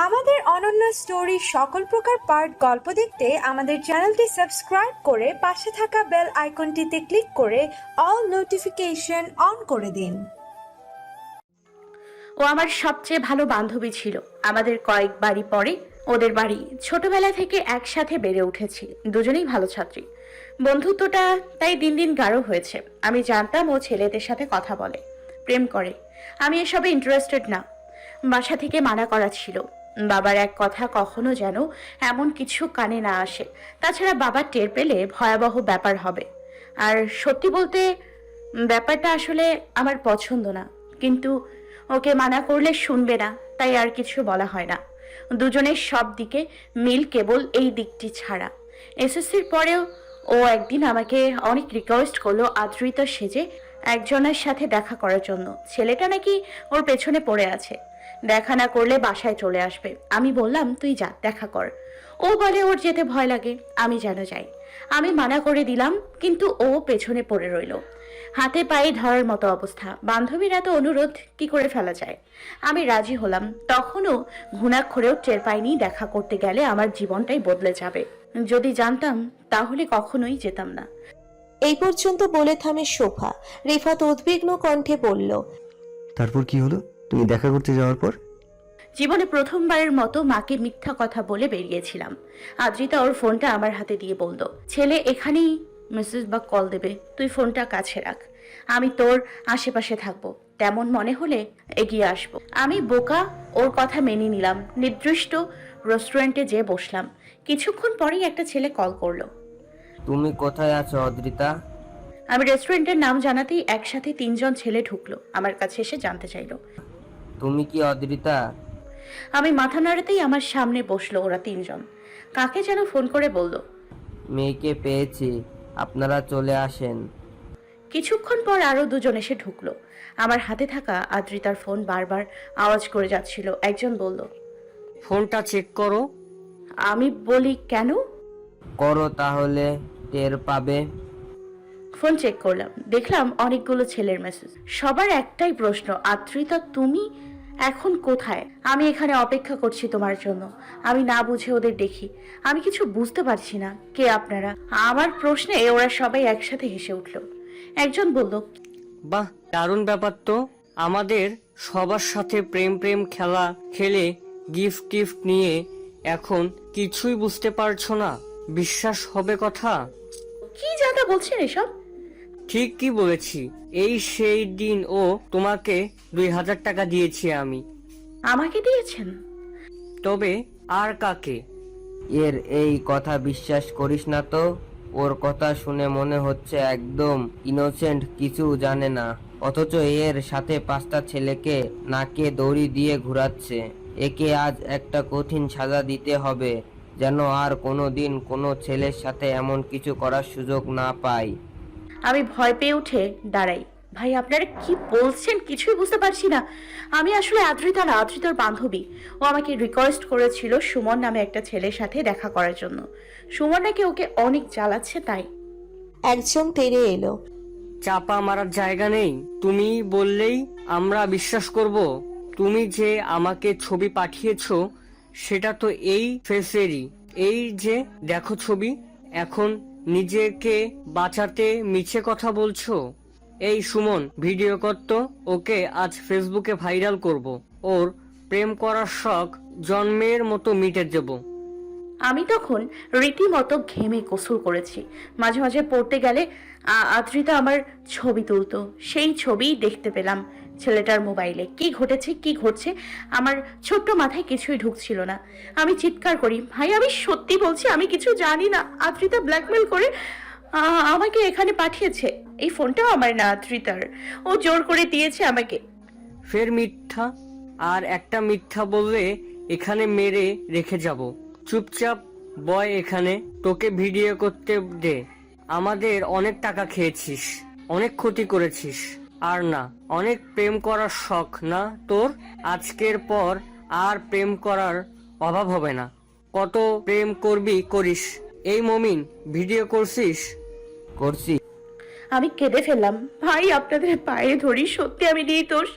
আমাদের অনন্য স্টোরি সকল প্রকার পার্ট গল্প দেখতে আমাদের চ্যানেলটি সাবস্ক্রাইব করে পাশে থাকা বেল আইকনটিতে ক্লিক করে অল নোটিফিকেশন অন করে দিন। ও আমার সবচেয়ে ভালো বান্ধবী ছিল। আমাদের কয়েক বাড়ি পরে ওদের বাড়ি। ছোটবেলা থেকে একসাথে বেড়ে উঠেছি, দুজনেই ভালো ছাত্রী। বন্ধুত্বটা তাই দিন দিন গাঢ় হয়েছে। আমি জানতাম ও ছেলেদের সাথে কথা বলে, প্রেম করে। আমি এসবে ইন্টারেস্টেড না। বাসা থেকে মানা করা ছিল। বাবার এক কথা কখনো যেন এমন কিছু কানে না আসে, তাছাড়া বাবা টের পেলে ভয়াবহ ব্যাপার হবে। আর সত্যি বলতে ব্যাপারটা আসলে আমার পছন্দ না, কিন্তু ওকে মানা করলে শুনবে না, তাই আর কিছু বলা হয় না। দুজনের সব দিকে মিল, কেবল এই দিকটি ছাড়া। এসএসসির পরেও ও একদিন আমাকে অনেক রিকোয়েস্ট করলো আদ্রিতা সেজে একজনের সাথে দেখা করার জন্য। ছেলেটা নাকি ওর পেছনে পড়ে আছে, দেখা না করলে বাসায় চলে আসবে। আমি বললাম তুই যা, দেখা কর। ও বলে ওর যেতে ভয় লাগে, আমি যেন যাই। আমি মানা করে দিলাম, কিন্তু ও পেছনে পড়ে রইল। হাতে পায়ে ধরার মতো অবস্থা। বান্ধবীর এত অনুরোধ কি করে ফেলা যায়? আমি রাজি হলাম। তখনও ঘুণাক্ষরেও টের পাইনি দেখা করতে গেলে আমার জীবনটাই বদলে যাবে। যদি জানতাম তাহলে কখনোই যেতাম না। এই পর্যন্ত বলে থামে শোভা। রিফাত উদ্বিগ্ন কণ্ঠে বলল, তারপর কি হলো? তুমি দেখা করতে যাওয়ার পর? জীবনে প্রথমবারের মতো মাকে মিথ্যা কথা বলে বেরিয়েছিলাম। আদ্রিতা ওর ফোনটা আমার হাতে দিয়ে বলল, ছেলে এখানেই মেসেজ বা কল দেবে, তুই ফোনটা কাছে রাখ। আমি তোর আশেপাশে থাকবো, তেমন মনে হলে এগিয়ে আসবো। আমি বোকা, ওর কথা মেনে নিলাম। নির্দিষ্ট রেস্টুরেন্টে যেয়ে বসলাম। কিছুক্ষণ পরেই একটা ছেলে কল করলো। তুমি কোথায় আছো অদ্রিতা? আমি রেস্টুরেন্টের নাম জানাতেই একসাথে 3 জন ছেলে ঢুকলো। আমার কাছে এসে জানতে চাইলো, তুমি কি অদ্রিতা? আমি মাথা নাড়াতেই আমার সামনে বসলো ওরা 3 জন। কাকে যেন ফোন করে বলল, মেয়েকে পেয়েছি, আপনারা চলে আসেন। কিছুক্ষণ পর আরো 2 জন এসে ঢুকলো। আমার হাতে থাকা আদ্রিতার ফোন বারবার আওয়াজ করে যাচ্ছিল। একজন বলল, ফোনটা চেক করো। আমি বলি কেন? করো, তাহলে টের পাবে। ফোন চেক করলাম, দেখলাম অনেকগুলো ছেলের মেসেজ। সবার একটাই প্রশ্ন, আদ্রিতা তুমি এখন কোথায়? আমি এখানে অপেক্ষা করছি তোমার জন্য। আমি না বুঝে ওদের দেখি, আমি কিছু বুঝতে পারছি না কে আপনারা। আমার প্রশ্নে ওরা সবাই একসাথে হেসে উঠল। একজন বলল, বাহ, দারুণ ব্যাপার তো। আমাদের সবার সাথে প্রেম প্রেম খেলা খেলে গিফট টিফট নিয়ে এখন কিছুই বুঝতে পারছো না? বিশ্বাস হবে কথা? কি যাতা বলছেন এসব? ঠিক কি বলেছি? এই সেই দিন ও তোমাকে 2000 টাকা দিয়েছি আমি। আমাকে দিয়েছেন? তবে আর কাকে? এর এই কথা বিশ্বাস করিস না তো। ওর কথা শুনে মনে হচ্ছে একদম ইনোসেন্ট, কিছু জানে না, অথচ এর সাথে 5টা ছেলেকে নাকে দড়ি দিয়ে ঘুরাচ্ছে। একে আজ একটা কঠিন সাজা দিতে হবে, যেন আর কোনোদিন কোনো ছেলের সাথে এমন কিছু করার সুযোগ না পায়। আমি ভয় পেয়ে উঠে দাঁড়াই। ভাই আপনারা কি বলছেন কিছুই বুঝতে পারছি না। আমি আসলে আদ্রিতা না, আদ্রিতার বান্ধবী। ও আমাকে রিকোয়েস্ট করেছিল সুমন নামে একটা ছেলের সাথে দেখা করার জন্য। সুমন নাকি ওকে অনেক জ্বালাচ্ছে, তাই। একজন তেড়ে এলো। চাপা মারার জায়গা নেই। তুমি বললেই আমরা বিশ্বাস করব? তুমি যে আমাকে ছবি পাঠিয়েছো সেটা তো এই ফেসেরই। এই যে দেখো ছবি। এখন নিজেকে বাঁচাতে মিছে কথা বলছো? এই সুমন, ভিডিও করতো, ওকে আজ ফেসবুকে ভাইরাল করব। ওর প্রেম করার শখ জন্মের মতো মিটে দেব। আমি তখন রীতিমতো ঘেমে গোসল করেছি। মাঝে মাঝে পড়তে গেলে আদ্রিতা আমার ছবি তুলতো। সেই ছবি দেখতে পেলাম ছেলেটার মোবাইলে। কি ঘটেছে, কি ঘটছে, আমার ছোট্ট মাথায় কিছুই ঢুকছিল না। আমি চিৎকার করি, ভাই আমি সত্যি বলছি, আমি কিছু জানি না। আদ্রিতা ব্ল্যাকমেল করে আমাকে এখানে পাঠিয়েছে। এই ফোনটাও আমার না, আদ্রিতার। ও জোর করে দিয়েছে আমাকে। ফের মিথ্যা? আর একটা মিথ্যা বললে এখানে মেরে রেখে যাব। চুপচাপ বয় এখানে, তোকে ভিডিও করতে দে। আমাদের অনেক টাকা খেয়েছিস, অনেক ক্ষতি করেছিস। আর না, অনেক প্রেম করার শখ না তোর? আজকের পর আর প্রেম করার অভাব হবে না। কত প্রেম করবি করিস। এই মমিন, ভিডিও করছিস? করছি। আমি কেঁদে ফেললাম। ভাই আপনাদের পায়ে ধরি, সত্যি আমি নির্দোষ,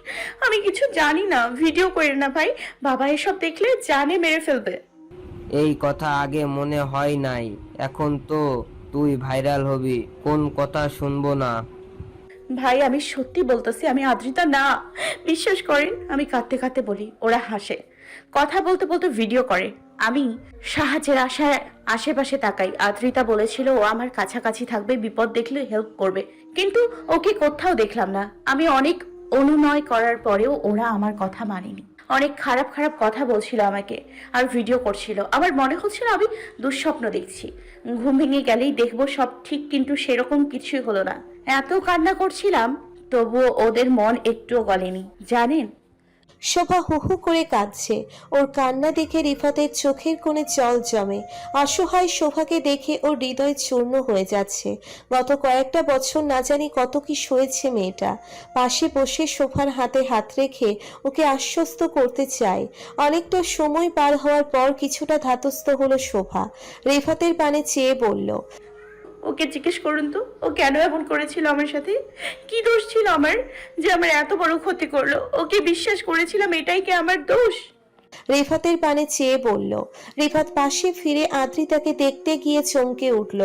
আমি কিছু জানি না, ভিডিও করে না ভাই, বাবা এসব দেখলে জানে মেরে ফেলবে। এই কথা আগে মনে হয় নাই, এখন তো তুই ভাইরাল হবি, কোন কথা শুনবো না। ভাই আমি সত্যি বলতেছি, আমি আদ্রিতা না, বিশ্বাস করেন। আমি কাঁদতে কাঁদতে বলি, ওরা হাসে, কথা বলতে বলতে ভিডিও করে। আমি সাহায্যের আশায় আশেপাশে তাকাই। আদ্রিতা বলেছিল ও আমার কাছাকাছি থাকবে, বিপদ দেখলে হেল্প করবে, কিন্তু ওকে কোথাও দেখলাম না। আমি অনেক অনুনয় করার পরেও ওরা আমার কথা মানেনি। অনেক খারাপ খারাপ কথা বলছিল আমাকে আর ভিডিও করছিল। আমার মনে হচ্ছিল আমি দুঃস্বপ্ন দেখছি, ঘুম ভেঙে গেলেই দেখবো সব ঠিক, কিন্তু সেরকম কিছুই হলো না। এত কান্না করছিলাম তবুও ওদের মন একটুও গলেনি, জানেন। শোভা হু হু করে কাঁদছে। ওর কান্না দেখে রিফাতের চোখের কোণে জল জমে। অসহায় শোভাকে দেখে ওর হৃদয় চূর্ণ হয়ে যাচ্ছে। গত কয়েকটা বছর না জানি কত কি সয়েছে মেয়েটা। পাশে বসে শোভার হাতে হাত রেখে ওকে আশ্বস্ত করতে চায়। অনেকটা সময় পার হওয়ার পর কিছুটা ধাতস্থ হলো শোভা। রিফাতের পানে চেয়ে বলল, ওকে জিজ্ঞেস করুন তো, ও কেন এমন করেছিল আমার সাথে? কি দোষ ছিল আমার যে আমার এত বড় ক্ষতি করলো? ওকে বিশ্বাস করেছিলাম, এটাই কি আমার দোষ? রিফাতের পানে চেয়ে বলল। রিফাত পাশে ফিরে আদ্রিতাকে দেখতে গিয়ে চমকে উঠল।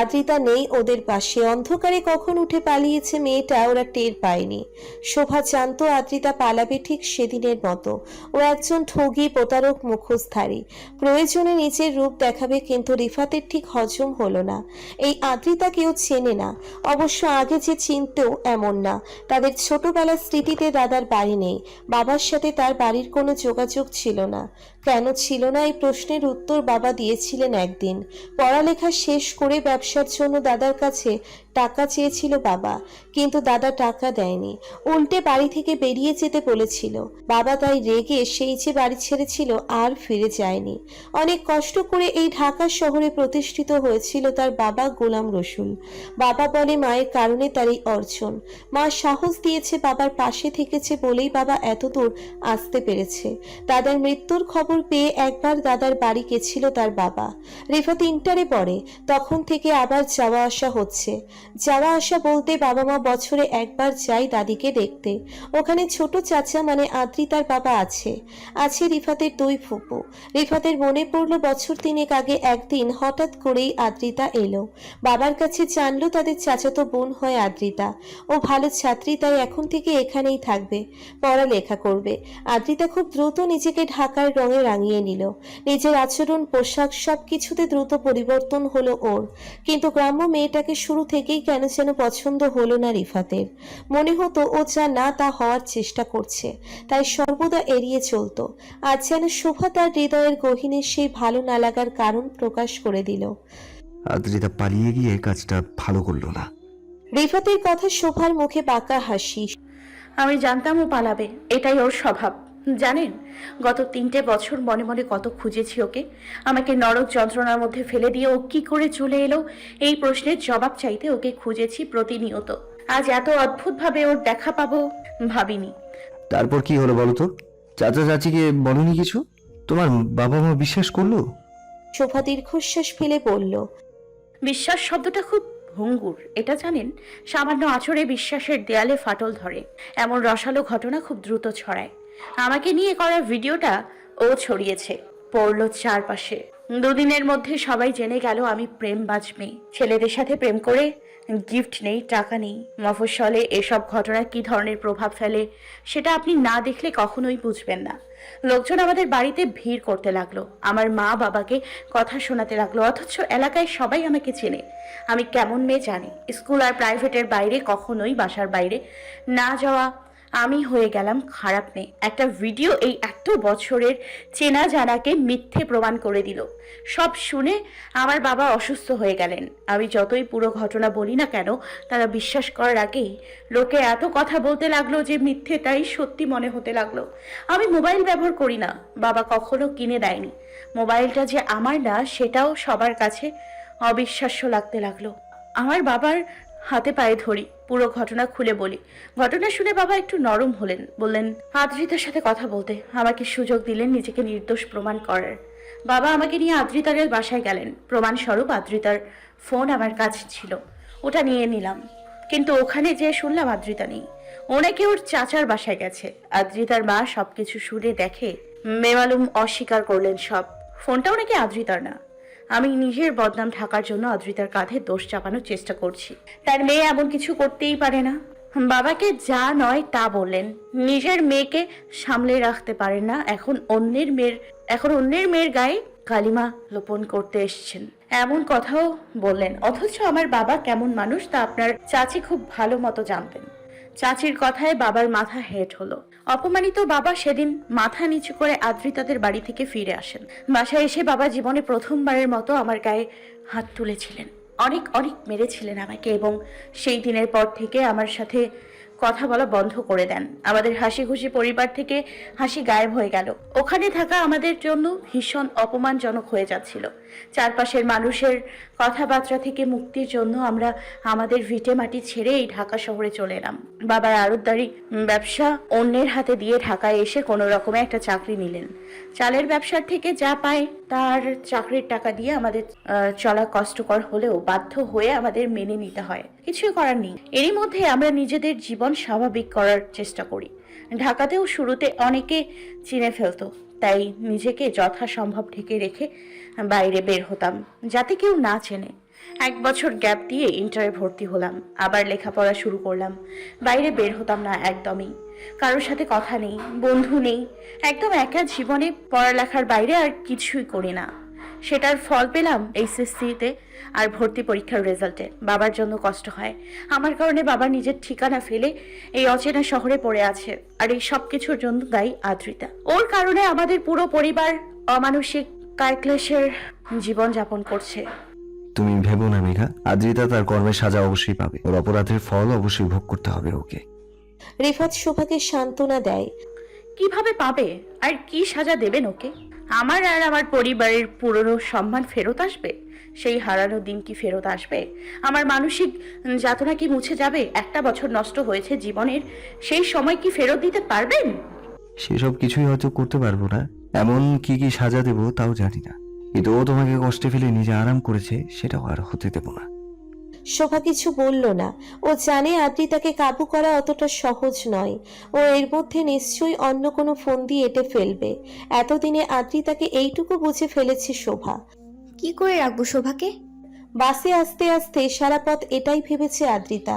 আদ্রিতা নেই ওদের পাশে। অন্ধকারে কখন উঠে পালিয়েছে মেয়েটা ওরা টের পায়নি। শোভা জানতো আদ্রিতা পালাবে ঠিক সেদিনের মতো। ও একজন ঠগী, প্রতারক, মুখোশধারী। প্রয়োজনে নিজের রূপ দেখাবে, কিন্তু রিফাতের ঠিক হজম হলো না। এই আদ্রিতা কেউ চেনে না। অবশ্য আগে যে চিনতেও এমন না। তাদের ছোটবেলার স্মৃতিতে দাদার বাড়ি নেই, বাবার সাথে তার বাড়ির কোনো যোগাযোগ ছিল না। কেন ছিল না এই প্রশ্নের উত্তর বাবা দিয়েছিলেন একদিন। পড়ালেখা শেষ করে ব্যবসার জন্য দাদার কাছে টাকা চেয়েছিল বাবা, কিন্তু দাদা টাকা দেয়নি, উল্টে বাড়ি থেকে বেরিয়ে যেতে বলেছিল। বাবা তাই রেগে সেই যে বাড়ি ছেড়েছিল আর ফিরে যায়নি। অনেক কষ্ট করে এই ঢাকা শহরে প্রতিষ্ঠিত হয়েছিল তার বাবা গোলাম রসুল। বাবা বলে মায়ের কারণে তার এই অর্জন। মা সাহস দিয়েছে, বাবার পাশে থেকেছে বলেই বাবা এতদূর আসতে পেরেছে। দাদার মৃত্যুর খবর পেয়ে একবার দাদার বাড়ি গেছিল তার বাবা। রিফাত ইন্টারে পড়ে, তখন থেকে আবার যাওয়া আসা হচ্ছে। যাওয়া আসা বলতে বাবা মা বছরে একবার যায় দাদিকে দেখতে। ওখানে ছোট চাচা মানে আদ্রিতার বাবা আছে। আছে রিফাতের দুই ফুপু। রিফাতের মনে পড়লো বছর 3 আগে একদিন হঠাৎ করেই আদ্রিতা এলো। বাবার কাছে জানলো তাদের চাচাতো বোন হয় আদ্রিতা। ও ভালো ছাত্রী, তাই এখন থেকে এখানেই থাকবে, পড়ালেখা করবে। আদ্রিতা খুব দ্রুত নিজেকে ঢাকার রঙে রাঙিয়ে নিল। নিজের আচরণ, পোশাক সবকিছুতে দ্রুত পরিবর্তন হলো ওর। কিন্তু গ্রাম্য মেয়েটাকে শুরু থেকেই কেন যেন পছন্দ হলো না রিফাতের। মনে হতো ও যা না তা হওয়ার চেষ্টা করছে, তাই সর্বদা এড়িয়ে চলতো। আজ যেন শোভা তার হৃদয়ের গহীনে সেই ভালো না লাগার কারণ প্রকাশ করে দিল। আদ্রিতা পালিয়ে গিয়ে কাজটা ভালো করলো না। রিফাতের কথা শোভার মুখে বাঁকা হাসি। আমি জানতাম ও পালাবে, এটাই ওর স্বভাব। জানেন, গত 3টে বছর মনে মনে কত খুঁজেছি ওকে। আমাকে নরক যন্ত্রণার মধ্যে ফেলে দিয়ে ও কি করে চলে এলো, এই প্রশ্নের জবাব চাইতে ওকে খুঁজেছি প্রতিনিয়ত। আজ এত অদ্ভুতভাবে ওর দেখা পাবো ভাবিনি। তারপর কি হলো বলো তো? চাচা চাচিকে বলনি কিছু? তোমার বাবা মা বিশ্বাস করলো? শোভা দীর্ঘশ্বাস ফেলে বলল, বিশ্বাস শব্দটা খুব ভঙ্গুর, এটা জানেন। সামান্য আঁচড়ে বিশ্বাসের দেয়ালে ফাটল ধরে, এমন রসালো ঘটনা খুব দ্রুত ছড়ায়। আমাকে নিয়ে করা ভিডিওটা ও ছড়িয়েছে, পড়লো চারপাশে। 2 দিনের মধ্যে সবাই জেনে গেল আমি প্রেমবাজ মেয়ে। ছেলেদের সাথে প্রেম করে গিফট নেই, টাকা নেই। মফস্বলে এসব ঘটনা কি ধরনের প্রভাব ফেলে সেটা আপনি না দেখলে কখনোই বুঝবেন না। লোকজন আমাদের বাড়িতে ভিড় করতে লাগলো, আমার মা বাবাকে কথা শোনাতে লাগলো, অথচ এলাকায় সবাই আমাকে চেনে। আমি কেমন মেয়ে জানে। স্কুল আর প্রাইভেটের বাইরে কখনোই বাসার বাইরে না যাওয়া আমি হয়ে গেলাম খারাপ মেয়ে। একটা ভিডিও এই এত বছরের চেনা জানাকে মিথ্যে প্রমাণ করে দিল। সব শুনে আমার বাবা অসুস্থ হয়ে গেলেন। আমি যতই পুরো ঘটনা বলি না কেন, তারা বিশ্বাস করার আগেই লোকে এত কথা বলতে লাগলো যে মিথ্যেটাই সত্যি মনে হতে লাগলো। আমি মোবাইল ব্যবহার করি না, বাবা কখনো কিনে দেয়নি। মোবাইলটা যে আমার না সেটাও সবার কাছে অবিশ্বাস্য লাগতে লাগলো। আমার বাবার হাতে পায়ে ধরি, পুরো ঘটনা খুলে বলি। ঘটনা শুনে বাবা একটু নরম হলেন, বললেন আদ্রিতার সাথে কথা বলতে। আমাকে সুযোগ দিলেন নিজেকে নির্দোষ প্রমাণ করার। বাবা আমাকে নিয়ে আদ্রিতারের বাসায় গেলেন। প্রমাণস্বরূপ আদ্রিতার ফোন আমার কাছে ছিল, ওটা নিয়ে নিলাম। কিন্তু ওখানে যেয়ে শুনলাম আদ্রিতা নেই। ও নাকি ওর চাচার বাসায় গেছে। আদ্রিতার মা সবকিছু শুনে দেখে বেমালুম অস্বীকার করলেন সব। ফোনটাও নাকি আদ্রিতার না। আমি নিজের বদনাম ঢাকার জন্য আদ্রিতার কাঁধে দোষ চাপানোর চেষ্টা করছি। তার মেয়ে এমন কিছু করতেই পারে না। বাবাকে যা নয় তা বললেন। নিজের মেয়েকে সামলে রাখতে পারেন না, এখন অন্যের মেয়ের গায়ে কালিমা লোপন করতে এসেছেন, এমন কথাও বললেন। অথচ আমার বাবা কেমন মানুষ তা আপনার চাচি খুব ভালো মতো জানতেন। চাচির কথায় বাবার মাথা হেঁট হলো। অপমানিত বাবা সেদিন মাথা নিচু করে আদ্রিতাদের বাড়ি থেকে ফিরে আসেন। বাসায় এসে বাবা জীবনে প্রথমবারের মতো আমার গায়ে হাত তুলেছিলেন, অনেক অনেক মেরেছিলেন আমাকে, এবং সেই দিনের পর থেকে আমার সাথে কথা বলা বন্ধ করে দেন। আমাদের হাসি খুশি পরিবার থেকে হাসি গায়েব হয়ে গেল। ওখানে থাকা আমাদের জন্য ভীষণ অপমানজনক হয়ে যাচ্ছিল। চারপাশের মানুষের কথাবার্তা থেকে মুক্তির জন্য আমরা আমাদের ভিটে মাটি ছেড়ে এই ঢাকা শহরে চলে এলাম। বাবার আড়তদারি ব্যবসা অন্যের হাতে দিয়ে ঢাকায় এসে কোনো রকমে একটা চাকরি নিলেন। চালের ব্যবসার থেকে যা পায় তার চাকরির টাকা দিয়ে আমাদের চলা কষ্টকর হলেও বাধ্য হয়ে আমাদের মেনে নিতে হয়, কিছুই করার নেই। এরই মধ্যে আমরা নিজেদের জীবন স্বাভাবিক করার চেষ্টা করি। ঢাকাতেও শুরুতে অনেকে চিনে ফেলতো, তাই নিজেকে যথাসম্ভব ঢেকে রেখে বাইরে বের হতাম যাতে কেউ না চেনে। 1 বছর গ্যাপ দিয়ে ইন্টারে ভর্তি হলাম, আবার লেখাপড়া শুরু করলাম। বাইরে বের হতাম না একদমই। কারোর সাথে কথা নেই, বন্ধু নেই, একদম একা জীবনে। পড়ালেখার বাইরে আর কিছুই করি না। সেটার ফল পেলাম এইচএসসিতে আর ভর্তি পরীক্ষার রেজাল্টে। বাবার জন্য কষ্ট হয়। আমার কারণে বাবা নিজের ঠিকানা ফেলে এই অচেনা শহরে পড়ে আছে, আর এই সব কিছুর জন্য দায়ী আদ্রিতা। ওর কারণে আমাদের পুরো পরিবার অমানসিক কায়ক্লেশের জীবন যাপন করছে। তুমি ভেবো না মেঘা, আদ্রিতা তার কর্মের সাজা অবশ্যই পাবে। ওর অপরাধের ফল অবশ্যই ভোগ করতে হবে ওকে। রিফাত শোভাকে সান্ত্বনা দেয়। কিভাবে পাবে আর কি সাজা দেবেন ওকে? আমার আর আমার পরিবারের পুরনো সম্মান ফেরত আসবে? সেই হারানো দিন কি ফেরত আসবে? আমার মানসিক যাতনা কি মুছে যাবে? 1 বছর নষ্ট হয়েছে জীবনের, সেই সময় কি ফেরত দিতে পারবেন? সেসব কিছুই হয়তো করতে পারবো না, এমন কি কি সাজা দেবো তাও জানি না, কিন্তু ও তোমাকে কষ্টে ফেলে নিজে আরাম করেছে সেটাও আর হতে দেবো না। শোভা কিছু বলল না। ও জানে আদ্রিতাকে কাবু করা অতটা সহজ নয়। ও এর মধ্যে নিশ্চয়ই অন্য কোনো ফোন দিয়ে এঁটে ফেলবে। এতদিনে আদ্রিতাকে এইটুকু বুঝে ফেলেছে শোভা। কি করে রাখবো শোভাকে? বাসে আস্তে আস্তে সারা পথ এটাই ভেবেছে আদ্রিতা।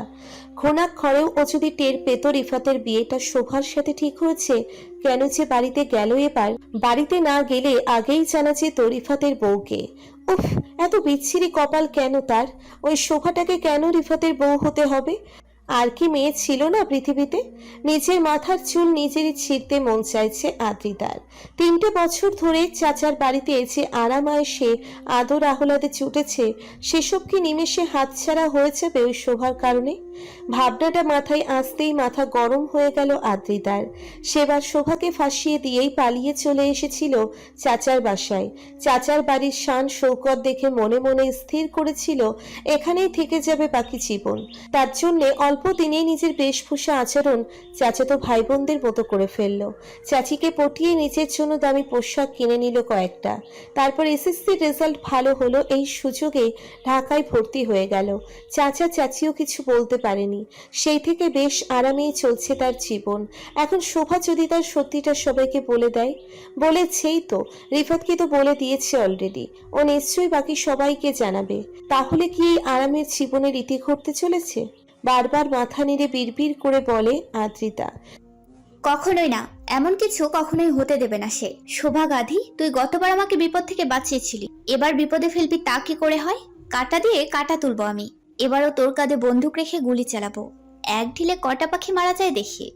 ঘুণাক্ষরেও ও যদি টের পেত রিফাতের বিয়েটা শোভার সাথে ঠিক হয়েছে, কেন যে বাড়িতে গেল এবার? বাড়িতে না গেলে আগেই জানা যেত রিফাতের বউকে। উফ, এত বিচ্ছিরি কপাল কেন তার? ওই শোভাটাকে কেন রিফাতের বউ হতে হবে? আর কি মেয়ে ছিল না পৃথিবীতে? নিজের মাথার চুল নিজেরই ছিঁড়তে মন চাইছে আদ্রিতার। 3টে বছর ধরে চাচার বাড়িতে এসে আরাম আয়েসে আদর আহ্লাদে ছুটেছে, সেসব কি নিমেষে হাতছাড়া হয়ে যাবে ওই শোভার কারণে? ভাবনাটা মাথায় আসতেই মাথা গরম হয়ে গেল আদ্রিতার। সেবার শোভাকে ফাঁসিয়ে দিয়েই পালিয়ে চলে এসেছিল চাচার বাসায়। চাচার বাড়ির শান শৌকত দেখে মনে মনে স্থির করেছিল এখানেই থেকে যাবে বাকি জীবন। তার জন্যে অল্প দিনেই নিজের বেশভূষা আচরণ চাচাতো ভাই বোনদের মতো করে ফেললো। চাচিকে পটিয়ে নিজের জন্য দামি পোশাক কিনে নিল কয়েকটা। তারপর এসএসসির রেজাল্ট ভালো হলো, এই সুযোগে ঢাকায় ভর্তি হয়ে গেল। চাচা চাচিও কিছু বলতে পারেনি। সেই থেকে বেশ আরামেই চলছে তার জীবন। এখন শোভা যদি তার সত্যিটা সবাইকে বলে দেয়, বলেছেই তো, রিফাতকে তো বলে দিয়েছে অলরেডি, ও নিশ্চয়ই বাকি সবাইকে জানাবে। তাহলে কি এই আরামের জীবনের ইতি ঘটতে চলেছে? বারবার মাথা নেড়ে বিড়বিড় করে বলে আদ্রিতা। কখনোই না, এমন কিছু কখনোই হতে দেবে না সে। শোভা গাধি, তুই গতবার আমাকে বিপদ থেকে বাঁচিয়েছিলি, এবার বিপদে ফেলবি তা কি করে হয়? কাঁটা দিয়ে কাঁটা তুলবো আমি। এবারও তোর কাঁধে বন্দুক রেখে গুলি চালাবো। এক ঢিলে কটা পাখি মারা যায় দেখি।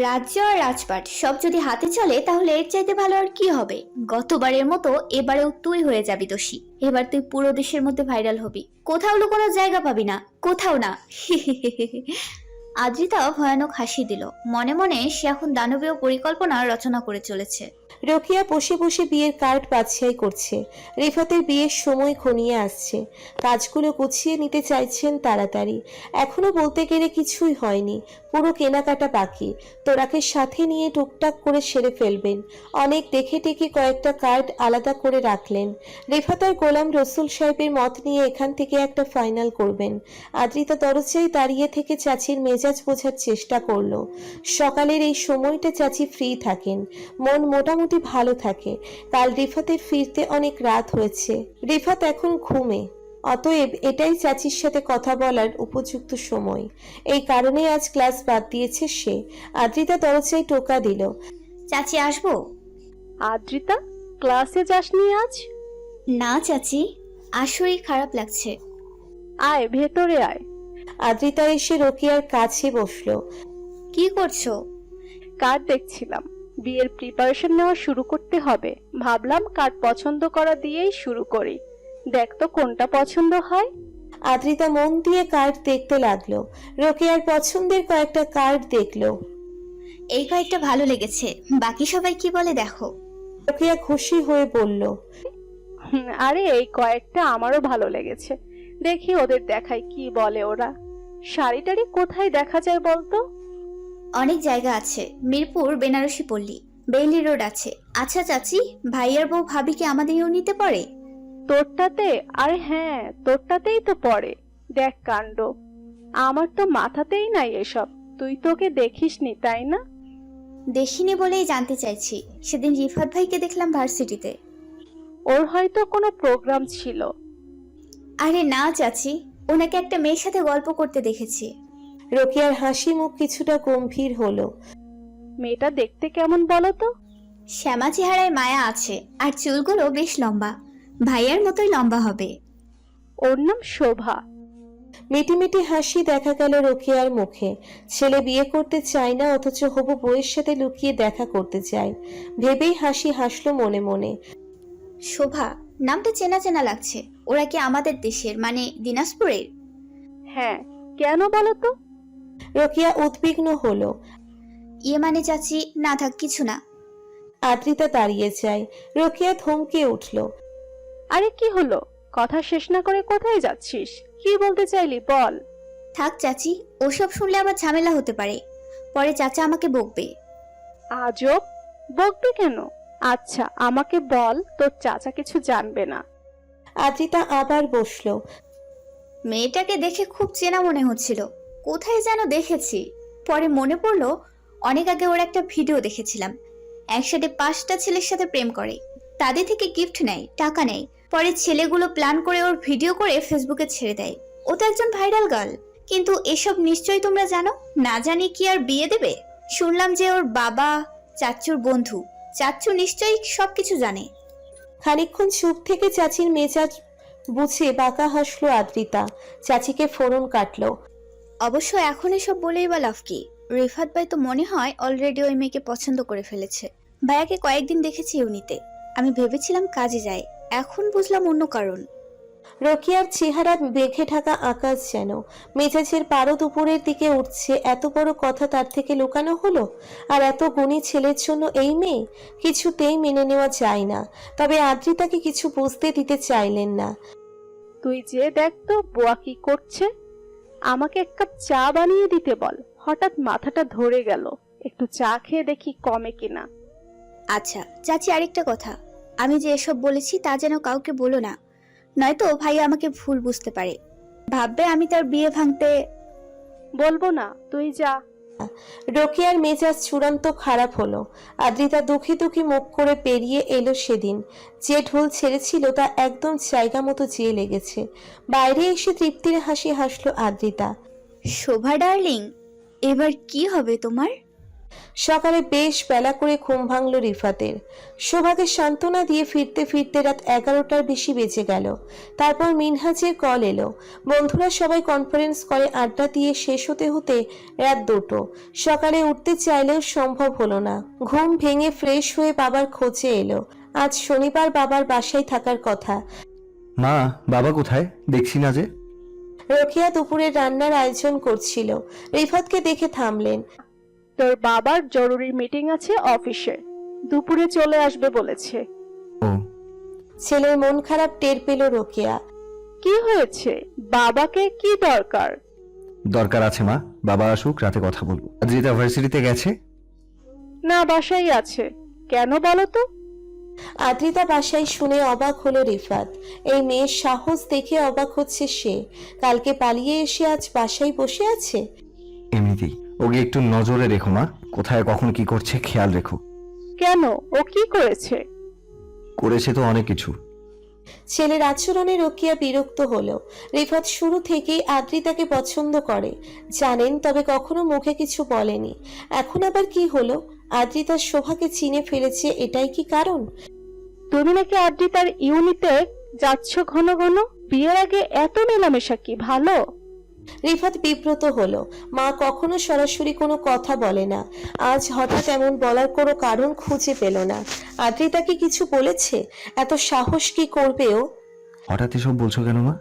রাজ্য আর রাজপাট সব যদি হাতে চলে তাহলে এর চাইতে ভালো আর কি হবে? গতবারের মতো এবারেও তুই হয়ে যাবি দোষী। এবার তুই পুরো দেশের মধ্যে ভাইরাল হবি, কোথাও লুকোনোর জায়গা পাবি না, কোথাও না। আদ্রিতা ভয়ানক হাসি দিল। মনে মনে সে এখন দানবীয় পরিকল্পনা রচনা করে চলেছে। রোকেয়া বসে বসে বিয়ের কার্ড বাছাই করছে। রিফাতের বিয়ের সময় ঘনিয়ে আসছে, কাজগুলো গুছিয়ে নিতে চাইছেন তাড়াতাড়ি। এখনো বলতে গেলে কিছুই হয়নি, পুরো কেনাকাটা বাকি। তোরাকে সাথে নিয়ে টুকটাক করে সেরে ফেলবেন। অনেক দেখে টেকে কয়েকটা কার্ড আলাদা করে রাখলেন। রিফাত আর গোলাম রসুল সাহেবের মত নিয়ে এখান থেকে একটা ফাইনাল করবেন। আদ্রিতা দরজায় দাঁড়িয়ে থেকে চাচির মেজাজ বোঝার চেষ্টা করলো। সকালের এই সময়টা চাচি ফ্রি থাকেন, মন মোটামুটি ভালো থাকে। কাল রিফাতের ফিরতে অনেক রাত হয়েছে, রিফাত এখন ঘুমে। অতএব এটাই চাচির সাথে কথা বলার উপযুক্ত সময়। এই কারণে আজ ক্লাস বাদ দিয়েছে সে। আদ্রিতা দরজায় টোকা দিল। চাচি আসবো? আদ্রিতা, ক্লাসে যাসনি আজ? না চাচি, আজ শরীর খারাপ লাগছে। আয় ভেতরে আয়। আদ্রিতা এসে রোকেয়ার কাছে বসলো। কি করছো? কার্ড দেখছিলাম, বিয়ের প্রিপারেশন নেওয়া শুরু করতে হবে। ভাবলাম কার্ড পছন্দ করা দিয়েই শুরু করি। দেখ তো কোনটা পছন্দ হয়। আদ্রিতা মন দিয়ে কার্ড দেখতে লাগলো। রোকেয়ার পছন্দের কয়েকটা কার্ড দেখলো। এই কয়েকটা ভালো লেগেছে, বাকি সবাই কি বলে দেখো। রোকেয়া খুশি হয়ে বলল, আরে এই কয়েকটা আমারও ভালো লেগেছে, দেখি ওদের দেখাই কি বলে ওরা। শাড়িটারি কোথায় দেখা যায় বলতো? অনেক জায়গা আছে, মিরপুর, বেনারসি পল্লী, বেইলি রোড আছে। আচ্ছা চাচি, ভাইয়ার বউ ভাবি কি আমাদেরও নিতে পারে? তোরটাতে? আরে হ্যাঁ, তোরটাতেই তো পড়ে। দেখ কাণ্ড, আমার তো মাথাতেই নাই এসব। তুই তোকে দেখিসনি তাই না? দেখিনি বলেই জানতে চাইছি। সেদিন রিফাত ভাইকে দেখলাম ভার্সিটিতে। ওর হয়তো কোনো প্রোগ্রাম ছিল। আরে না চাচি, ওনাকে একটা মেয়ের সাথে গল্প করতে দেখেছি। রোকেয়ার হাসি মুখ কিছুটা গম্ভীর হলো। মেয়েটা দেখতে কেমন বলো তো? শ্যামা চেহারায় মায়া আছে, আর চুলগুলো বেশ লম্বা, ভাইয়ার মতোই লম্বা হবে। ওর নাম শোভা। মিটিমিটি হাসি দেখা গেল রোকেয়ার মুখে। ছেলে বিয়ে করতে চায় না, অথচ হবু বউয়ের সাথে লুকিয়ে দেখা করতে চায়। ভেবেই হাসি হাসলো মনে মনে। শোভা নামটা চেনা চেনা লাগছে। ওরা কি আমাদের দেশের, মানে দিনাজপুরের? হ্যাঁ, কেন বলো তো? রোকেয়া উদ্বিগ্ন হলো। ইয়ে মানে চাচি, না থাক কিছু না। আদ্রিতা দাঁড়িয়ে যায়। রোকেয়া থমকে উঠল। আরে কি হলো? কথা শেষ না করে কোথায় যাচ্ছিস? কি বলতে চাইলি বল। থাক চাচি, ওসব শুনলে আবার ঝামেলা হতে পারে, পরে চাচা আমাকে বকবে। আজব, বকবি কেন? আচ্ছা আমাকে বল, তোর চাচা কিছু জানবে না? আদ্রিতা আবার বসলো। মেয়েটাকে দেখে খুব চেনা মনে হচ্ছিল, কোথায় যেন দেখেছি। পরে মনে পড়লো অনেক আগে ওর একটা ভিডিও দেখেছিলাম। একসাথে 5টা ছেলের সাথে প্রেম করে, তাদের থেকে গিফট নেয়, টাকা নেয়। পরে ছেলেগুলো প্ল্যান করে ওর ভিডিও করে ফেসবুকে ছেড়ে দেয়। ও তো একজন ভাইরাল গার্ল। কিন্তু এসব নিশ্চয়ই তোমরা জানো, না জানি কি আর বিয়ে দেবে? শুনলাম যে ওর বাবা চাচ্চুর বন্ধু। চাচ্চু নিশ্চয়ই সবকিছু জানে। খানিকক্ষণ চুপ থেকে চাচির মেজাজ বুঝে বাঁকা হাসলো আদ্রিতা। চাচিকে ফোরন কাটলো। অবশ্য এখন এসব বলেই বা লাভ কি? রিফাত ভাই তো মনে হয় অলরেডি ওই মেয়েকে পছন্দ করে ফেলেছে। ভাইয়াকে কয়েকদিন দেখেছি ইউনিতে, আমি ভেবেছিলাম কাজে যায়, এখন বুঝলাম অন্য কারণ। রোকেয়ার চেহারা মেঘে ঢাকা আকাশ যেন, মেজাজের পারদ উপরের দিকে উঠছে। এত বড় কথা তার থেকে লুকানো হলো? আর এত গুণী ছেলের জন্য এই মেয়ে? কিছুতেই মেনে নেওয়া যায় না। তবে আদ্রিতাকে কিছু বুঝতে দিতে চাইলেন না। তুই যে দেখ তো বুয়া কি করছে। আমাকে এক কাপ চা বানিয়ে দিতে বল। হঠাৎ মাথাটা ধরে গেল, একটু চা খেয়ে দেখি কমে কিনা। আচ্ছা চাচি, আরেকটা কথা, আমি যে এসব বলেছি তা যেন কাউকে বলো না, নয়তো ভাই আমাকে ভুল বুঝতে পারে, ভাববে আমি তার বিয়ে ভাঙতে। বলবো না, তুই যা। রোকেয়ার মেজাজ চূড়ান্ত খারাপ হলো। আদ্রিতা দুঃখী দুঃখী মুখ করে পেরিয়ে এলো সেদিন। যে ঢোল ছেড়েছিল তা একদম জায়গা মতো চেয়ে লেগেছে। বাইরে এসে তৃপ্তির হাসি হাসলো আদ্রিতা। শোভা ডার্লিং, এবার কি হবে তোমার? সকালে বেশ বেলা করে ঘুম ভাঙল রিফাতের। শোভাকে সান্ত্বনা দিয়ে ফিরতে ফিরতে রাত 11টার বেশি বেজে গেল। তারপর মিনহাজের কল এলো। বন্ধুরা সবাই কনফারেন্স কলে আড্ডা দিয়ে শেষ হতে হতে রাত 2টো। সকালে উঠতে চাইলেও সম্ভব হলো না। ঘুম ভেঙে ফ্রেশ হয়ে বাবার খোঁজে এলো। আজ শনিবার, বাবার বাসায় থাকার কথা। মা, বাবা কোথায়? দেখছি না যে। রোকেয়া দুপুরে রান্নার আয়োজন করছিল। রিফাতকে দেখে থামলেন। তোর বাবার জরুরি মিটিং আছে অফিসে। দুপুরে চলে আসবে বলেছে। ও, ছেলের মন খারাপ টের পেল রোকেয়া। কি হয়েছে? বাবাকে কি দরকার? দরকার আছে মা, বাবা আসুক, রাতে কথা বলবো। আদ্রিতা ভার্সিটিতে গেছে? না, বাসায় আছে। কেন বলো তো? আদ্রিতা বাসায় শুনে অবাক হলো রিফাত। এই মেয়ের সাহস দেখে অবাক হচ্ছে সে। কালকে পালিয়ে এসে আজ বাসায় বসে আছে। এমনিতেই ওকে একটু নজরে রেখো মা, কোথায় কখন কি করছে খেয়াল রেখো। কেন, ও কি করেছে? করেছে তো অনেক কিছু। ছেলের আচরণে রোকেয়া বিরক্ত হলো। রিফাত শুরু থেকেই আদ্রিতাকে পছন্দ করে জানেন, তবে কখনো মুখে কিছু বলেনি। এখন আবার কি হলো? আদ্রিতার শোভাকে চিনে ফেলেছে, এটাই কি কারণ? তুমি নাকি আদ্রিতার ইউনিতে যাচ্ছ ঘন ঘন? বিয়ের আগে এত মেলামেশা কি ভালো? রিফাত বিব্রত হলো। মা কখনো সরাসরি কোনো কথা বলে না, আজ হঠাৎ এমন বলার কোনো কারণ খুঁজে পেল না। আদ্রিতা কি কিছু বলেছে? এত সাহস কি করবে ও? হঠাৎ এসব বলছো কেন মা?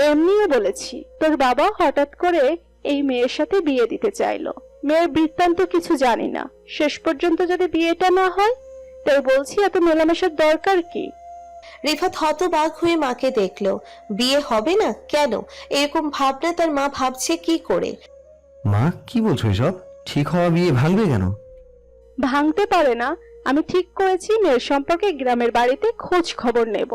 এমনিও বলেছি, তোর বাবা হঠাৎ করে এই মেয়ের সাথে বিয়ে দিতে চাইলো। মেয়ের বৃত্তান্ত কিছু জানি না, শেষ পর্যন্ত যদি বিয়েটা না হয়, তাই বলছি এত মেলামেশার দরকার কি? রিফাত হতবাক হয়ে মাকে দেখলো। বিয়ে হবে না কেন? এরকম ভাবনা তার মা ভাবছে কি করে? মা কি বলছো এসব? ঠিক হওয়া বিয়ে ভাঙবে কেন? ভাঙতে পারে না। আমি ঠিক করেছি মেয়ের সম্পর্কে গ্রামের বাড়িতে খোঁজ খবর নেব।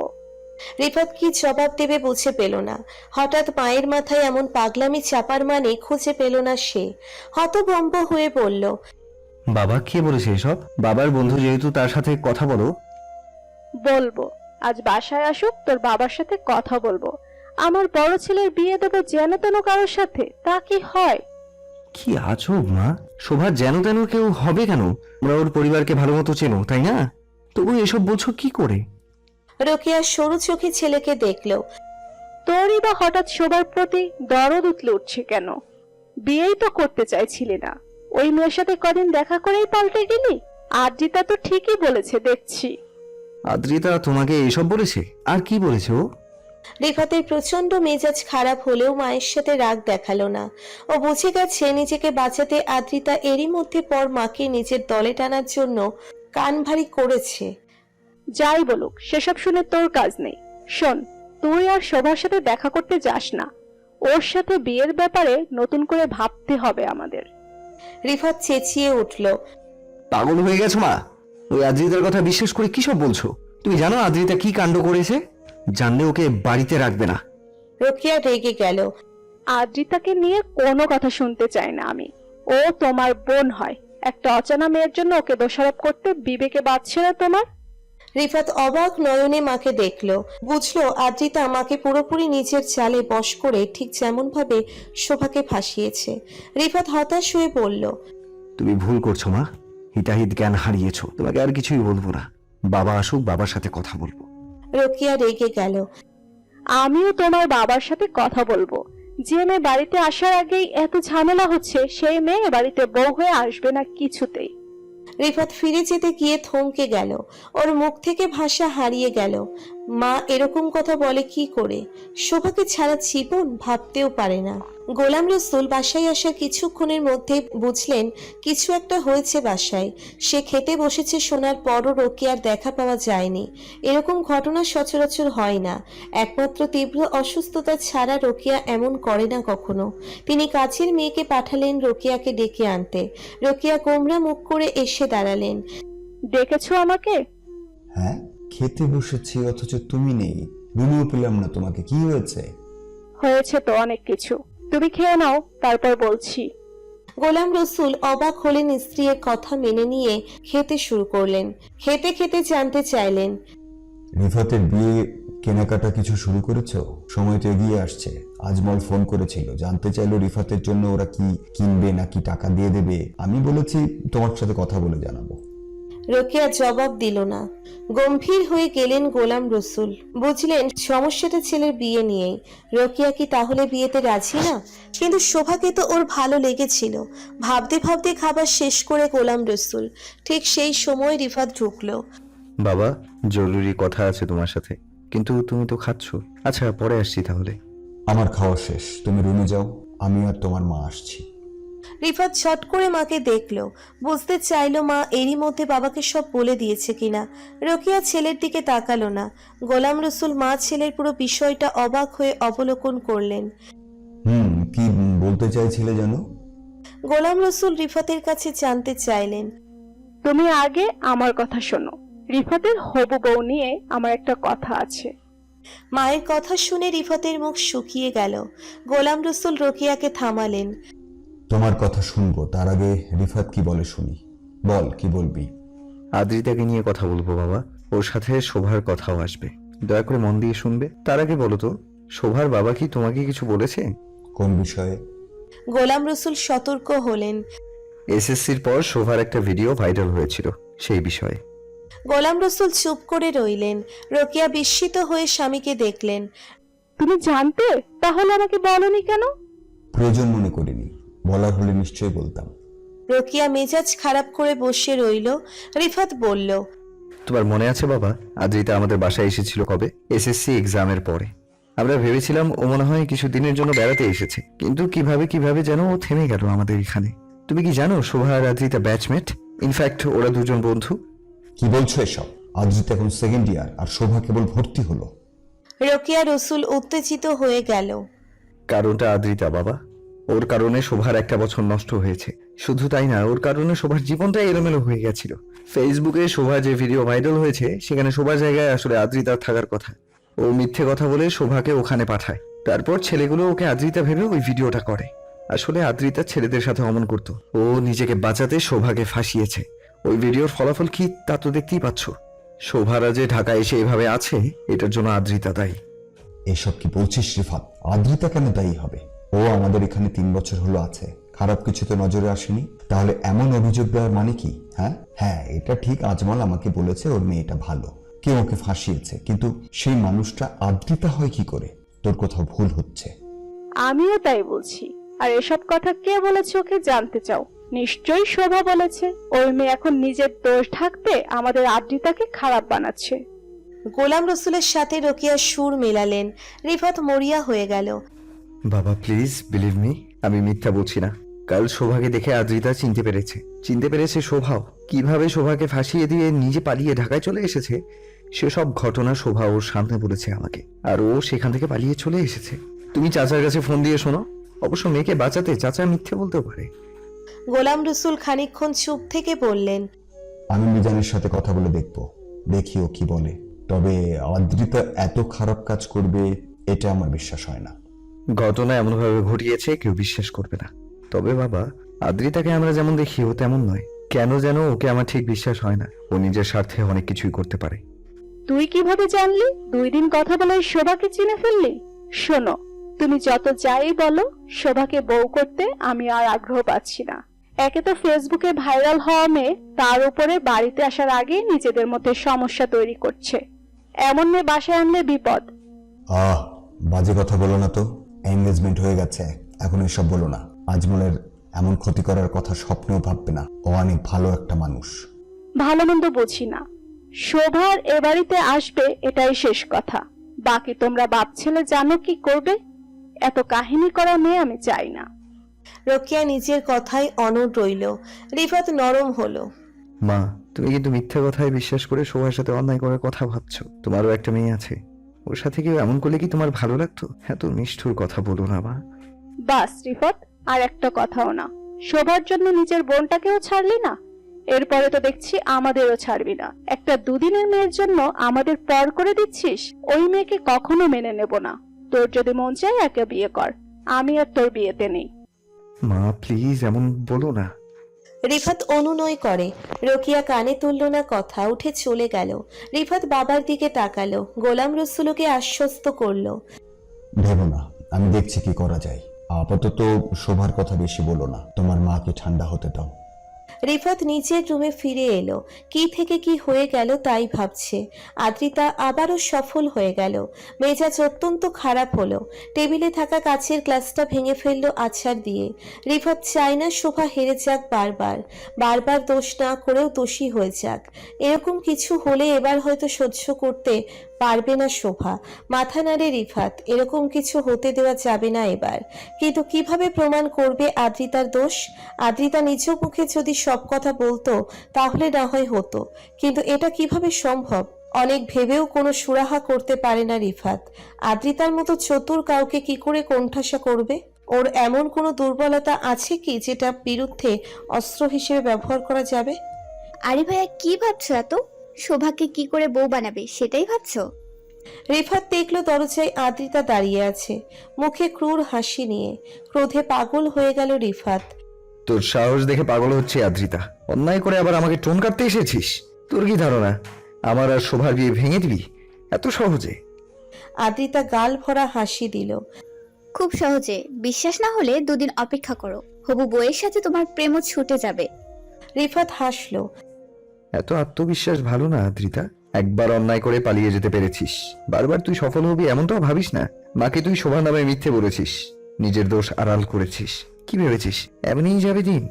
রিফাত কি জবাব দেবে বুঝে পেল না। হঠাৎ মায়ের মাথায় এমন পাগলামি চাপার মানে খুঁজে পেল না সে। হতভম্ব হয়ে বলল, বাবা কে বলেছে এসব? বাবার বন্ধু যেহেতু, তার সাথে কথা বলো। বলবো, আজ বাসায় আসুক, তোর বাবার সাথে কথা বলবো। আমার বড় ছেলের বিয়ে দেবো যেন তেন কারোর সাথে, তা কি হয়? কি আজব মা, শোভা যেন তেন কেউ হবে কেন? আমরা ওর পরিবারকে ভালো মতো চেনো, তাই না? তবু এসব বলছো কি করে? রোকেয়া সরু চোখে ছেলেকে দেখলো। তোরই বা হঠাৎ শোবার প্রতি দরদ উতলে উঠছে কেন? বিয়েই তো করতে চাইছিলি না, ওই মেয়ের সাথে কদিন দেখা করেই পাল্টে গেলি। আদ্রিতা তো ঠিকই বলেছে দেখছি। আদ্রিতা তোমাকে এসব বলেছে? আর কি বলেছে ও? রিফাতের প্রচন্ড মেজাজ খারাপ হলেও মায়ের সাথে রাগ দেখালো না। ও বুঝে গেছে নিজেকে বাঁচাতে আদ্রিতা এরই মধ্যে পর মাকে নিজের দলে টানার জন্য কান ভারী করেছে। যাই বলুক, সেসব শুনে তোর কাজ নেই। শোন, তুই আর শোভার সাথে দেখা করতে যাস না। ওর সাথে বিয়ের ব্যাপারে নতুন করে ভাবতে হবে আমাদের। রিফাত চেঁচিয়ে উঠল, পাগল হয়ে গেছো মা? ওই আদ্রিতার কথা বিশ্বাস করে কি সব বলছো? তুমি জানো আদ্রিতা কি কাণ্ড করেছে? জানলে ওকে বাড়িতে রাখবে না। রোকেয়া রেগে গেল। আদ্রিতাকে নিয়ে কোনো কথা শুনতে চাই না আমি। ও তোমার বোন হয়, একটা অজানা মেয়ের জন্য ওকে দোষারোপ করতে বিবেকে বাঁধছে না তোমার? রিফাত অবাক নয়নে মাকে দেখলো। বুঝলো আদ্রিতা মাকে পুরোপুরি নিজের চালে বশ করে ঠিক যেমন ভাবে শোভাকে ফাঁসিয়েছে। রিফাত হতাশ হয়ে বলল, তুমি ভুল করছো মা, হিতাহিত জ্ঞান হারিয়েছো। তোমাকে আর কিছুই বলবো না, বাবা আসুক, বাবার সাথে কথা বলবো। রোকেয়া রেগে গেল। আমিও তোমার বাবার সাথে কথা বলবো। যে মেয়ে বাড়িতে আসার আগেই এত ঝামেলা হচ্ছে, সেই মেয়ে বাড়িতে বউ হয়ে আসবে না কিছুতেই। রিফাত ফিরে যেতে গিয়ে থমকে গেল। ওর মুখ থেকে ভাষা হারিয়ে গেল। মা এরকম কথা বলে কি করে? শোভাকে ছাড়া জীবন ভাবতেও পারে না। গোলাম রসুল বাসায় আসা কিছুক্ষণের মধ্যে বুঝলেন কিছু একটা হয়েছে বাসায়। সে খেতে বসেছে শোনার পরও রোকেয়ার দেখা পাওয়া যায়নি। এরকম ঘটনা সচরাচর হয় না। একমাত্র তীব্র অসুস্থতা ছাড়া রোকেয়া এমন করে না কখনো। তিনি কাছের মেয়েকে পাঠালেন রোকেয়াকে ডেকে আনতে। রোকেয়া গোমরা মুখ করে এসে দাঁড়ালেন। ডেকেছো আমাকে? হ্যাঁ, খেতে বসেছি অথচ তুমি নেই। রুমেও পেলাম না তোমাকে, কি হয়েছে? হয়েছে তো অনেক কিছু, তুমি খেয়ে নাও, তারপর বলছি। গোলাম রসুল অবাক হলেন স্ত্রীর কথা মেনে নিয়ে খেতে শুরু করলেন। খেতে খেতে জানতে চাইলেন, রিফাতের বিয়ে কেনাকাটা কিছু শুরু করেছো? সময় তো এগিয়ে আসছে। আজমল ফোন করেছিল, জানতে চাইলো রিফাতের জন্য ওরা কি কিনবে নাকি টাকা দিয়ে দেবে। আমি বলেছি তোমার সাথে কথা বলে জানাবো। রোকেয়া জবাব দিল না। গম্ভীর হয়ে গেলেন গোলাম রসুল। বুঝলেন সমস্যাটা ছেলের বিয়ে নিয়েই। রোকেয়া কি তাহলে বিয়েতে রাজি না? কিন্তু শোভাকে তো ওর ভালো লেগেছিল। ভাবতে ভাবতে খাবার শেষ করে গোলাম রসুল। ঠিক সেই সময় রিফাত ঢুকলো। বাবা, জরুরি কথা আছে তোমার সাথে। কিন্তু তুমি তো খাচ্ছ। আচ্ছা, পরে আসছি তাহলে। আমার খাওয়া শেষ, তুমি রুমে যাও, আমি আর তোমার মা আসছি। রিফাত ছট করে মাকে দেখলো, বুঝতে চাইলো মা এরই মধ্যে বাবাকে সব বলে দিয়েছে কিনা। রোকেয়া ছেলের দিকে তাকালো না। গোলাম রসুল মা ছেলের পুরো বিষয়টা অবাক হয়ে অবলোকন করলেন। কি বলতে চাইছিলে জানো? গোলাম রসুল রিফাতের কাছে জানতে চাইলেন। তুমি আগে আমার কথা শোনো। রিফাতের হবু বউ নিয়ে আমার একটা কথা আছে। মায়ের কথা শুনে রিফাতের মুখ শুকিয়ে গেল। গোলাম রসুল রোকেয়াকে থামালেন। তোমার কথা শুনবো, তার আগে রিফাত কি বলে শুনি। বল, কি বলবি? আদ্রিতাকে নিয়ে কথা বলবো বাবা, ওর সাথে শোভার কথাও আসবে, দয়া করে মন দিয়ে শুনবে। তার আগে বলো তো, শোভার বাবা কি তোমাকে কিছু বলেছে? কোন বিষয়ে? গোলাম রসুল সতর্ক হলেন। এসএসসির পর শোভার একটা ভিডিও ভাইরাল হয়েছিল, সেই বিষয়ে। গোলাম রসুল চুপ করে রইলেন। রোকেয়া বিস্মিত হয়ে স্বামীকে দেখলেন। তুমি জানতে, তাহলে আমাকে বলনি কেন? প্রয়োজন মনে করিনি, বলার হলে নিশ্চয়ই বলতাম। রোকেয়া মেজাজ খারাপ করে বসে রইল। রিফাত বলল, তোমার মনে আছে বাবা, আদ্রিতা আমাদের বাসায় এসেছিল কবে? এসএসসি এক্সামের পরে। আমরা ভেবেছিলাম ও মনে হয় কিছু দিনের জন্য বেড়াতে এসেছে, কিন্তু কিভাবে যেন ও থেমে গেল আমাদের এখানে। তুমি কি জানো শোভা আর আদ্রিতা ব্যাচমেট? ইনফ্যাক্ট ওরা দুজন বন্ধু। কি বলছো এসব? আদ্রিতা এখন সেকেন্ড ইয়ার আর শোভা কেবল ভর্তি হলো। রোকেয়া রসুল উত্তেজিত হয়ে গেল। কারণটা আদ্রিতা বাবা, ওর কারণে শোভার একটা বছর নষ্ট হয়েছে। শুধু তাই না, ওর কারণে শোভার জীবনটাই এলোমেলো হয়ে গেছিল। ফেসবুকে শোভা যে ভিডিও ভাইরাল হয়েছে, সেখানে শোভার জায়গায় আসলে আদ্রিতার থাকার কথা। ও মিথ্যে কথা বলে শোভাকে ওখানে পাঠায়, তারপর ছেলেগুলো ওকে আদ্রিতা ভেবে ওই ভিডিওটা করে। আসলে আদ্রিতা ছেলেদের সাথে অমন করত, ও নিজেকে বাঁচাতে শোভাকে ফাঁসিয়েছে। ওই ভিডিওর ফলাফল কি তা তো দেখতেই পাচ্ছ। শোভারা যে ঢাকায় এসে এভাবে আছে, এটার জন্য আদ্রিতা দায়ী। এসব কি বলছিস রিফাত? আদ্রিতা কেন দায়ী হবে? ও আমাদের এখানে 3 বছর হলো আছে, খারাপ কিছু তো নজরে আসেনি। তাহলে এমন অভিযোগ দেওয়ার মানে কি? হ্যাঁ, এটা ঠিক, আজমল আমাকে বলেছে ওর মেয়েটা ভালো, কেউ ওকে ফাঁসিয়েছে, কিন্তু সেই মানুষটা আদ্রিতা হয় কি করে? তোর কোথাও ভুল হচ্ছে। আমিও তাই বলছি। আর এসব কথা কে বলেছে ওকে জানতে চাও? নিশ্চয়ই শোভা বলেছে। ওই মেয়ে এখন নিজের দোষ ঢাকতে আমাদের আদ্রিতাকে খারাপ বানাচ্ছে। গোলাম রসুলের সাথে রোকেয়া সুর মেলালেন। রিফাত মরিয়া হয়ে গেল। বাবা প্লিজ বিলিভ মি, আমি মিথ্যা বলছি না। কাল শোভাকে দেখে আদ্রিতা চিনতে পেরেছে শোভাও। কিভাবে শোভাকে ফাঁসিয়ে দিয়ে নিজে পালিয়ে ঢাকায় চলে এসেছে, সেসব ঘটনা শোভা ওর সামনে বলেছে আমাকে, আর ও সেখান থেকে পালিয়ে চলে এসেছে। তুমি চাচার কাছে ফোন দিয়ে শোনো, অবশ্য মেয়েকে বাঁচাতে চাচা মিথ্যে বলতেও পারে। গোলাম রসুল খানিকক্ষণ চুপ থেকে বললেন, আমি মিজানের সাথে কথা বলে দেখি ও কি বলে। তবে আদ্রিতা এত খারাপ কাজ করবে এটা আমার বিশ্বাস হয় না। ঘটনা এমনভাবে ঘটিয়েছে কেউ বিশ্বাস করবে না। তবে বাবা, আদ্রিতাকে আমরা যেমন দেখি ও তেমন নয়। কেন যেন ওকে আমার ঠিক বিশ্বাস হয় না। ও নিজের স্বার্থে অনেক কিছুই করতে পারে। তুই কিভাবে জানলি? 2 দিন কথা বলে শোভাকে চিনে ফেললি? শোনো, তুমি যত যাই বলো, শোভাকে বউ করতে আমি আর আগ্রহ পাচ্ছি না। একে তো ফেসবুকে ভাইরাল হওয়া মেয়ে, তার উপরে বাড়িতে আসার আগে নিজেদের মধ্যে সমস্যা তৈরি করছে। এমন মেয়ে বাসায় আনলে বিপদ। বাজে কথা বলো না তো, এনগেজমেন্ট হয়ে গেছে, এখন এসব বলো না। আজমলের এমন ক্ষতি করার কথা স্বপ্নেও ভাববে না, ও অনেক ভালো একটা মানুষ। ভালো মন্দ বুঝি না, শোভার এ বাড়িতে আসবে এটাই শেষ কথা। বাকি তোমরা বাপ ছেলে জানো কি করবে। এত কাহিনী করা মেয়ে আমি চাই না। রোকেয়া নিজের কথাই অনড় রইল। রিফাত নরম হলো। মা, তুমি কিন্তু মিথ্যা কথায় বিশ্বাস করে শোভার সাথে অন্যায় করার কথা ভাবছো। তোমারও একটা মেয়ে আছে, ওর সাথে কেউ এমন করলে কি তোমার ভালো লাগতো? এত নিষ্ঠুর কথা বলো না মা। বাস রিফাত, আর একটা কথাও না। শোভার জন্য নিজের বোনটাকেও ছাড়লি না, এরপরে তো দেখছি আমাদেরও ছাড়বি না। একটা 2 দিনের মেয়ের জন্য আমাদের পর করে দিচ্ছিস। ওই মেয়েকে কখনো মেনে নেব না। তোর যদি মন চায় একে বিয়ে কর, আমি আর তোর বিয়েতে নেই। মা প্লিজ এমন বলো না। রিফাত অনুনয় করে। রোকেয়া কানে তুলল না কথা, উঠে চলে গেল। রিফাত বাবার দিকে তাকালো। গোলাম রসুলকে আশ্বস্ত করলো, ভেবো না, আমি দেখছি কি করা যায়। আপাতত শোভার কথা বেশি বলো না, তোমার মাকে ঠান্ডা হতে দাও। রিফাত নিচের রুমে ফিরে এলো। কি থেকে কি হয়ে গেল তাই ভাবছে। আদ্রিতা আবারও সফল হয়ে গেল। মেজাজ অত্যন্ত খারাপ হলো। টেবিলে থাকা কাচের গ্লাসটা ভেঙে ফেললো আছাড় দিয়ে। রিফাত চায় না শোভা হেরে যাক বারবার দোষ না করেও দোষী হয়ে যাক। এরকম কিছু হলে এবার হয়তো সহ্য করতে পারবে না শোভা। মাথা নাড়ে রিফাত। এরকম কিছু হতে দেওয়া যাবে না এবার। কিন্তু কিভাবে প্রমাণ করবে আদ্রিতার দোষ? আদ্রিতা নিজ মুখে যদি সব কথা বলতো তাহলে না হয় হতো, কিন্তু এটা কিভাবে সম্ভব? অনেক ভেবেও কোনো সুরাহা করতে পারে না রিফাত। আদ্রিতার মতো চতুর কাউকে কি করে কোণঠাসা করবে? ওর এমন কোনো দুর্বলতা আছে কি যেটা বিরুদ্ধে অস্ত্র হিসেবে ব্যবহার করা যাবে? আরে ভাইয়া, কি ভাবছো এত? শোভাকে কি করে বউ বানাবে সেটাই ভাবছো? রিফাত দেখলো দরজায় আদ্রিতা দাঁড়িয়ে আছে, মুখে ক্রূর হাসি নিয়ে। ক্রোধে পাগল হয়ে গেল রিফাত। তোর সাহস দেখে পাগল হচ্ছে আদ্রিতা। অন্যায় করে আবার আমাকে টোন কাটতে এসেছিস? তোর কি ধারণা আমার আর শোভার বিয়ে ভেঙে দিবি এত সহজে? আদ্রিতা গাল ভরা হাসি দিল। খুব সহজে। বিশ্বাস না হলে 2 দিন অপেক্ষা করো, হবু বউয়ের সাথে তোমার প্রেমও ছুটে যাবে। রিফাত হাসলো। এত আত্মবিশ্বাস ভালো না আদ্রিতা। একবার অন্যায় করে পালিয়ে যেতে পেরেছিস, বারবার তুই সফল হবি এমনটাও ভাবিস না। মাকে তুই শোভা নামে মিথ্যে বলেছিস, নিজের দোষ আড়াল করেছিস। কি ভেবেছিস এমনিই যাবে দিন?